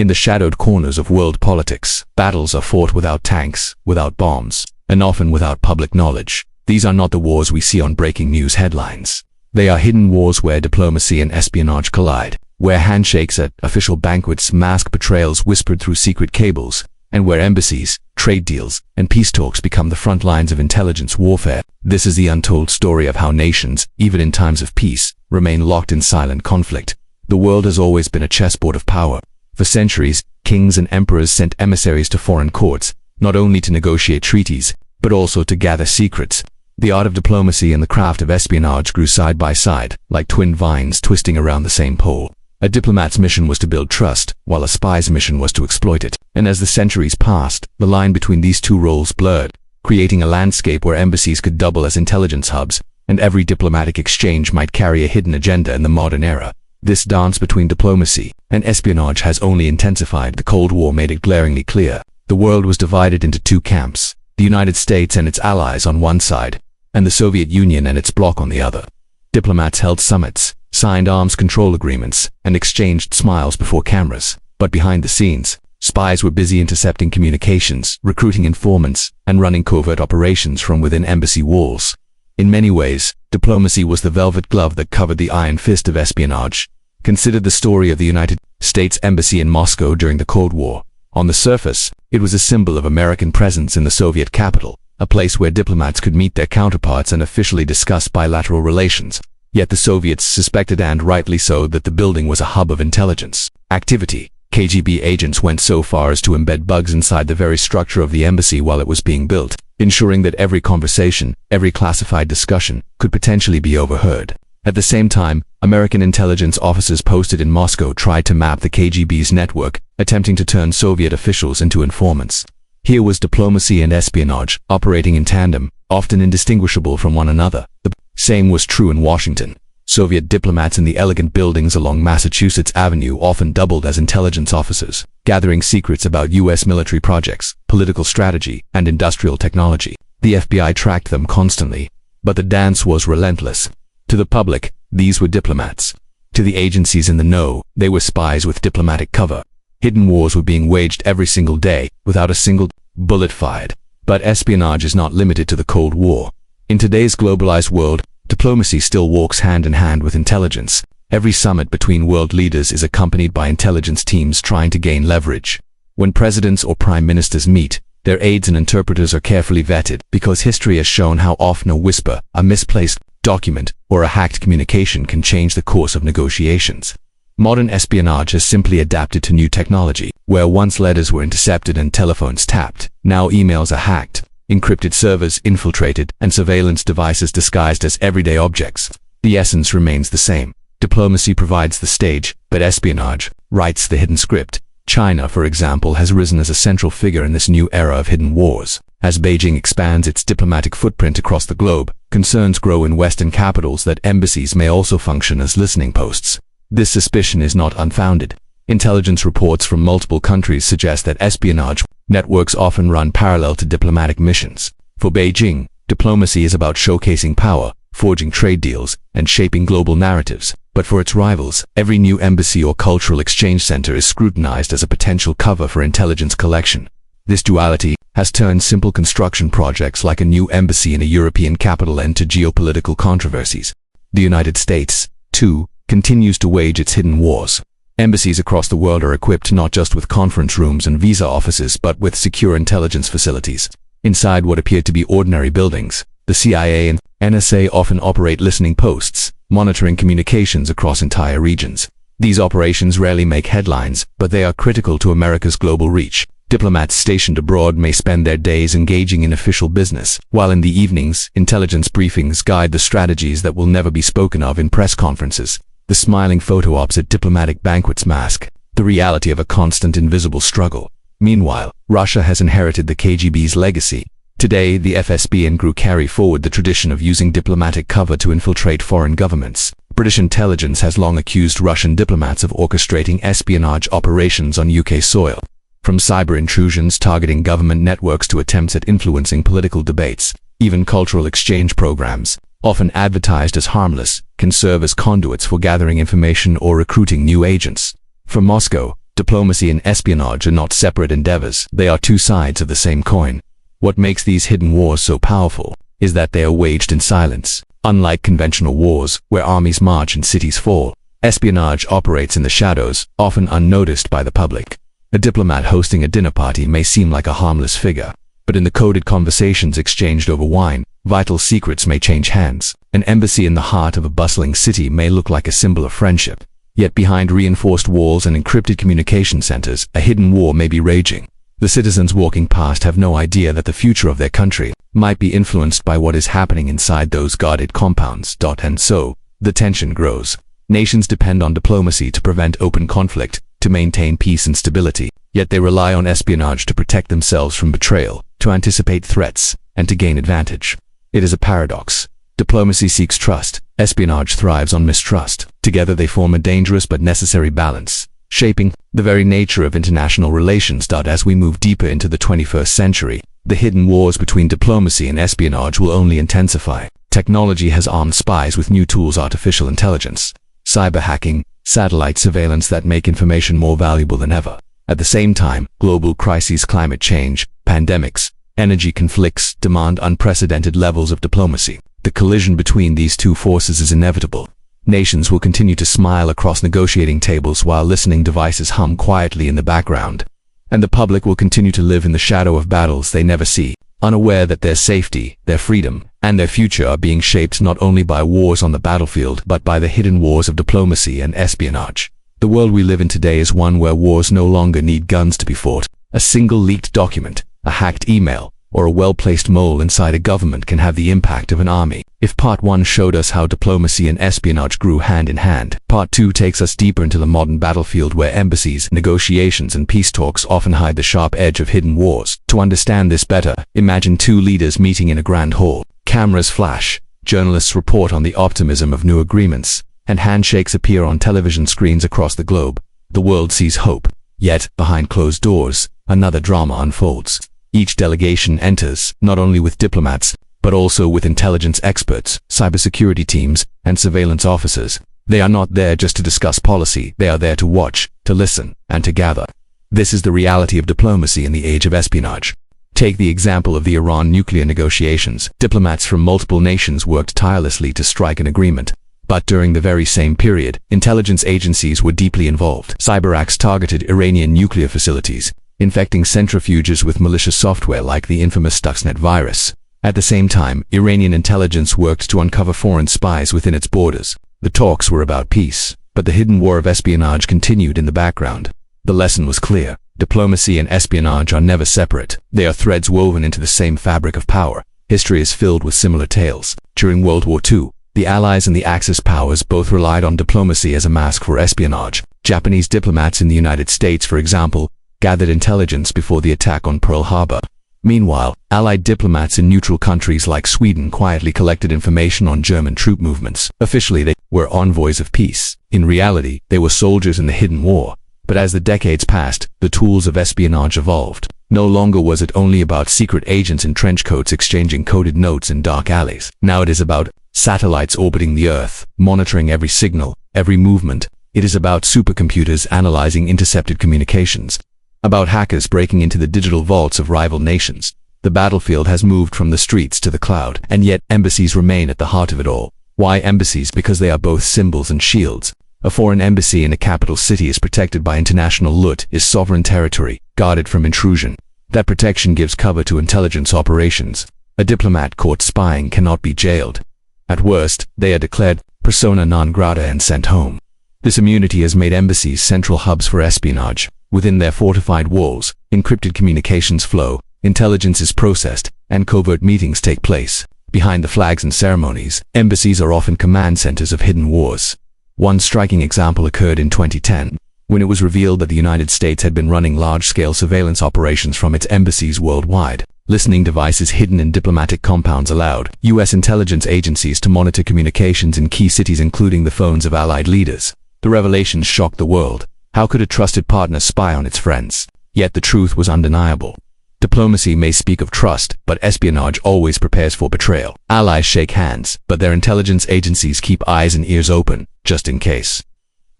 In the shadowed corners of world politics, battles are fought without tanks, without bombs, and often without public knowledge. These are not the wars we see on breaking news headlines. They are hidden wars where diplomacy and espionage collide, where handshakes at official banquets mask betrayals whispered through secret cables, and where embassies, trade deals, and peace talks become the front lines of intelligence warfare. This is the untold story of how nations, even in times of peace, remain locked in silent conflict. The world has always been a chessboard of power. For centuries, kings and emperors sent emissaries to foreign courts, not only to negotiate treaties, but also to gather secrets. The art of diplomacy and the craft of espionage grew side by side, like twin vines twisting around the same pole. A diplomat's mission was to build trust, while a spy's mission was to exploit it. And as the centuries passed, the line between these two roles blurred, creating a landscape where embassies could double as intelligence hubs, and every diplomatic exchange might carry a hidden agenda in the modern era. This dance between diplomacy and espionage has only intensified. The Cold War made it glaringly clear. The world was divided into two camps, the United States and its allies on one side, and the Soviet Union and its bloc on the other. Diplomats held summits, signed arms control agreements, and exchanged smiles before cameras. But behind the scenes, spies were busy intercepting communications, recruiting informants, and running covert operations from within embassy walls. In many ways, diplomacy was the velvet glove that covered the iron fist of espionage. Consider the story of the United States Embassy in Moscow during the Cold War. On the surface, it was a symbol of American presence in the Soviet capital, a place where diplomats could meet their counterparts and officially discuss bilateral relations. Yet the Soviets suspected, and rightly so, that the building was a hub of intelligence activity. KGB agents went so far as to embed bugs inside the very structure of the embassy while it was being built, ensuring that every conversation, every classified discussion, could potentially be overheard. At the same time, American intelligence officers posted in Moscow tried to map the KGB's network, attempting to turn Soviet officials into informants. Here was diplomacy and espionage, operating in tandem, often indistinguishable from one another. The same was true in Washington. Soviet diplomats in the elegant buildings along Massachusetts Avenue often doubled as intelligence officers, gathering secrets about U.S. military projects, political strategy, and industrial technology. The FBI tracked them constantly, but the dance was relentless. To the public, these were diplomats. To the agencies in the know, they were spies with diplomatic cover. Hidden wars were being waged every single day, without a single bullet fired. But espionage is not limited to the Cold War. In today's globalized world, diplomacy still walks hand in hand with intelligence. Every summit between world leaders is accompanied by intelligence teams trying to gain leverage. When presidents or prime ministers meet, their aides and interpreters are carefully vetted, because history has shown how often a whisper, a misplaced document, or a hacked communication can change the course of negotiations. Modern espionage has simply adapted to new technology. Where once letters were intercepted and telephones tapped, now emails are hacked, encrypted servers infiltrated, and surveillance devices disguised as everyday objects. The essence remains the same. Diplomacy provides the stage, but espionage writes the hidden script. China, for example, has risen as a central figure in this new era of hidden wars. As Beijing expands its diplomatic footprint across the globe, concerns grow in Western capitals that embassies may also function as listening posts. This suspicion is not unfounded. Intelligence reports from multiple countries suggest that espionage networks often run parallel to diplomatic missions. For Beijing, diplomacy is about showcasing power, forging trade deals, and shaping global narratives. But for its rivals, every new embassy or cultural exchange center is scrutinized as a potential cover for intelligence collection. This duality has turned simple construction projects like a new embassy in a European capital into geopolitical controversies. The United States, too, continues to wage its hidden wars. Embassies across the world are equipped not just with conference rooms and visa offices, but with secure intelligence facilities. Inside what appear to be ordinary buildings, the CIA and NSA often operate listening posts, monitoring communications across entire regions. These operations rarely make headlines, but they are critical to America's global reach. Diplomats stationed abroad may spend their days engaging in official business, while in the evenings, intelligence briefings guide the strategies that will never be spoken of in press conferences. The smiling photo ops at diplomatic banquets mask the reality of a constant invisible struggle. Meanwhile, Russia has inherited the KGB's legacy. Today, the FSB and GRU carry forward the tradition of using diplomatic cover to infiltrate foreign governments. British intelligence has long accused Russian diplomats of orchestrating espionage operations on UK soil. From cyber intrusions targeting government networks to attempts at influencing political debates, even cultural exchange programs, often advertised as harmless, can serve as conduits for gathering information or recruiting new agents. For Moscow, Diplomacy and espionage are not separate endeavors. They are two sides of the same coin. What makes these hidden wars so powerful is that they are waged in silence. Unlike conventional wars, where armies march and cities fall, espionage operates in the shadows, often unnoticed by the public. A diplomat hosting a dinner party may seem like a harmless figure, but in the coded conversations exchanged over wine, vital secrets may change hands. An embassy in the heart of a bustling city may look like a symbol of friendship, yet behind reinforced walls and encrypted communication centers, a hidden war may be raging. The citizens walking past have no idea that the future of their country might be influenced by what is happening inside those guarded compounds. And so, the tension grows. Nations depend on diplomacy to prevent open conflict, to maintain peace and stability, yet they rely on espionage to protect themselves from betrayal, to anticipate threats, and to gain advantage. It is a paradox. Diplomacy seeks trust, espionage thrives on mistrust. Together they form a dangerous but necessary balance, shaping the very nature of international relations. As we move deeper into the 21st century, the hidden wars between diplomacy and espionage will only intensify. Technology has armed spies with new tools: artificial intelligence, cyber hacking, satellite surveillance that make information more valuable than ever. At the same time, global crises, climate change, pandemics, energy conflicts demand unprecedented levels of diplomacy. The collision between these two forces is inevitable. Nations will continue to smile across negotiating tables while listening devices hum quietly in the background. And the public will continue to live in the shadow of battles they never see, unaware that their safety, their freedom, and their future are being shaped not only by wars on the battlefield but by the hidden wars of diplomacy and espionage. The world we live in today is one where wars no longer need guns to be fought. A single leaked document, a hacked email, or a well-placed mole inside a government can have the impact of an army. If Part 1 showed us how diplomacy and espionage grew hand in hand, Part 2 takes us deeper into the modern battlefield where embassies, negotiations, and peace talks often hide the sharp edge of hidden wars. To understand this better, imagine two leaders meeting in a grand hall. Cameras flash, journalists report on the optimism of new agreements, and handshakes appear on television screens across the globe. The world sees hope. Yet, behind closed doors, another drama unfolds. Each delegation enters, not only with diplomats, but also with intelligence experts, cybersecurity teams, and surveillance officers. They are not there just to discuss policy, they are there to watch, to listen, and to gather. This is the reality of diplomacy in the age of espionage. Take the example of the Iran nuclear negotiations. Diplomats from multiple nations worked tirelessly to strike an agreement. But during the very same period, intelligence agencies were deeply involved. Cyberacts targeted Iranian nuclear facilities, infecting centrifuges with malicious software like the infamous Stuxnet virus. At the same time, Iranian intelligence worked to uncover foreign spies within its borders. The talks were about peace, but the hidden war of espionage continued in the background. The lesson was clear. Diplomacy and espionage are never separate. They are threads woven into the same fabric of power. History is filled with similar tales. During World War II, the Allies and the Axis powers both relied on diplomacy as a mask for espionage. Japanese diplomats in the United States, for example, gathered intelligence before the attack on Pearl Harbor. Meanwhile, Allied diplomats in neutral countries like Sweden quietly collected information on German troop movements. Officially, they were envoys of peace. In reality, they were soldiers in the hidden war. But as the decades passed, the tools of espionage evolved. No longer was it only about secret agents in trench coats exchanging coded notes in dark alleys. Now it is about satellites orbiting the Earth, monitoring every signal, every movement. It is about supercomputers analyzing intercepted communications, about hackers breaking into the digital vaults of rival nations. The battlefield has moved from the streets to the cloud, and yet embassies remain at the heart of it all. Why embassies? Because they are both symbols and shields. A foreign embassy in a capital city is protected by international loot, is sovereign territory, guarded from intrusion. That protection gives cover to intelligence operations. A diplomat caught spying cannot be jailed. At worst, they are declared persona non grata and sent home. This immunity has made embassies central hubs for espionage. Within their fortified walls, encrypted communications flow, intelligence is processed, and covert meetings take place. Behind the flags and ceremonies, embassies are often command centers of hidden wars. One striking example occurred in 2010, when it was revealed that the United States had been running large-scale surveillance operations from its embassies worldwide. Listening devices hidden in diplomatic compounds allowed U.S. intelligence agencies to monitor communications in key cities, including the phones of Allied leaders. The revelations shocked the world. How could a trusted partner spy on its friends? Yet the truth was undeniable. Diplomacy may speak of trust, but espionage always prepares for betrayal. Allies shake hands, but their intelligence agencies keep eyes and ears open, just in case.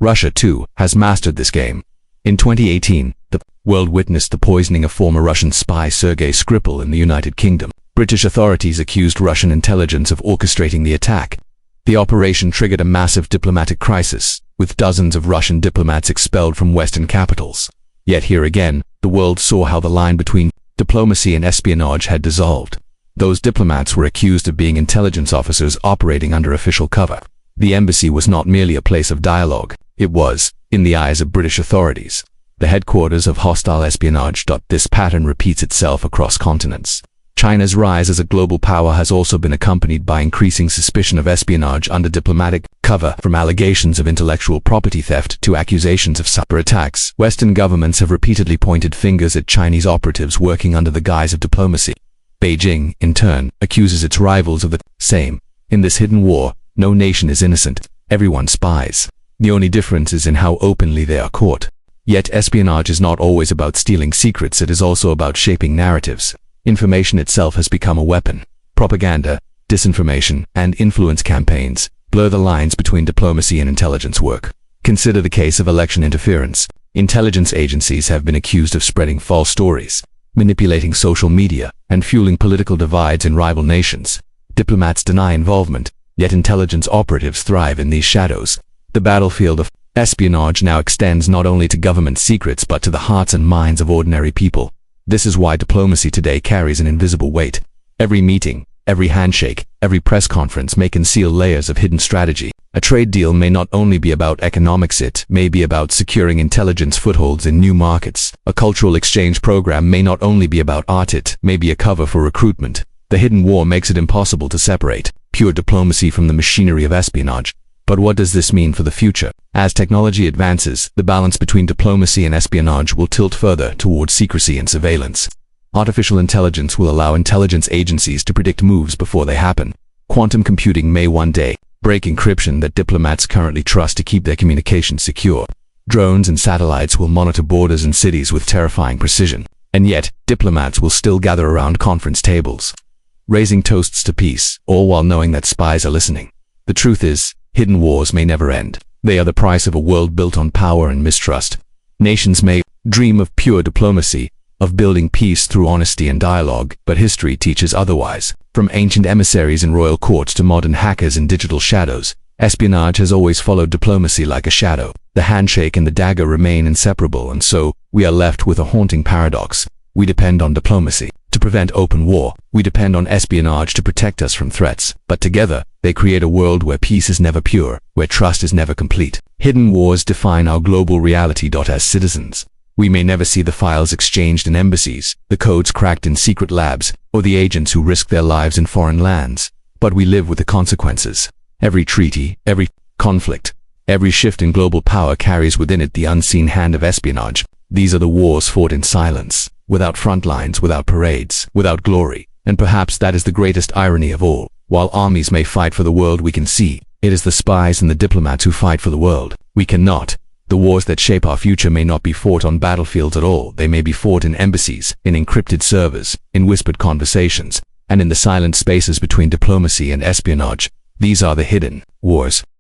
Russia, too, has mastered this game. In 2018, the world witnessed the poisoning of former Russian spy Sergei Skripal in the United Kingdom. British authorities accused Russian intelligence of orchestrating the attack. The operation triggered a massive diplomatic crisis, with dozens of Russian diplomats expelled from Western capitals. Yet here again, the world saw how the line between diplomacy and espionage had dissolved. Those diplomats were accused of being intelligence officers operating under official cover. The embassy was not merely a place of dialogue. It was, in the eyes of British authorities, the headquarters of hostile espionage. This pattern repeats itself across continents. China's rise as a global power has also been accompanied by increasing suspicion of espionage under diplomatic cover, from allegations of intellectual property theft to accusations of cyber attacks. Western governments have repeatedly pointed fingers at Chinese operatives working under the guise of diplomacy. Beijing, in turn, accuses its rivals of the same. In this hidden war, no nation is innocent. Everyone spies. The only difference is in how openly they are caught. Yet espionage is not always about stealing secrets, it is also about shaping narratives. Information itself has become a weapon. Propaganda, disinformation, and influence campaigns blur the lines between diplomacy and intelligence work. Consider the case of election interference. Intelligence agencies have been accused of spreading false stories, manipulating social media, and fueling political divides in rival nations. Diplomats deny involvement, yet intelligence operatives thrive in these shadows. The battlefield of espionage now extends not only to government secrets but to the hearts and minds of ordinary people. This is why diplomacy today carries an invisible weight. Every meeting, every handshake, every press conference may conceal layers of hidden strategy. A trade deal may not only be about economics, it may be about securing intelligence footholds in new markets. A cultural exchange program may not only be about art, it may be a cover for recruitment. The hidden war makes it impossible to separate pure diplomacy from the machinery of espionage. But what does this mean for the future? As technology advances, the balance between diplomacy and espionage will tilt further towards secrecy and surveillance. Artificial intelligence will allow intelligence agencies to predict moves before they happen. Quantum computing may one day break encryption that diplomats currently trust to keep their communications secure. Drones and satellites will monitor borders and cities with terrifying precision. And yet, diplomats will still gather around conference tables, raising toasts to peace, all while knowing that spies are listening. The truth is, hidden wars may never end. They are the price of a world built on power and mistrust. Nations may dream of pure diplomacy, of building peace through honesty and dialogue, but history teaches otherwise. From ancient emissaries in royal courts to modern hackers in digital shadows, espionage has always followed diplomacy like a shadow. The handshake and the dagger remain inseparable, and so we are left with a haunting paradox. We depend on diplomacy to prevent open war. We depend on espionage to protect us from threats. But together, they create a world where peace is never pure, where trust is never complete. Hidden wars define our global reality. As citizens, we may never see the files exchanged in embassies, the codes cracked in secret labs, or the agents who risk their lives in foreign lands. But we live with the consequences. Every treaty, every conflict, every shift in global power carries within it the unseen hand of espionage. These are the wars fought in silence, without front lines, without parades, without glory. And perhaps that is the greatest irony of all. While armies may fight for the world we can see, it is the spies and the diplomats who fight for the world we cannot. The wars that shape our future may not be fought on battlefields at all. They may be fought in embassies, in encrypted servers, in whispered conversations, and in the silent spaces between diplomacy and espionage. These are the hidden wars.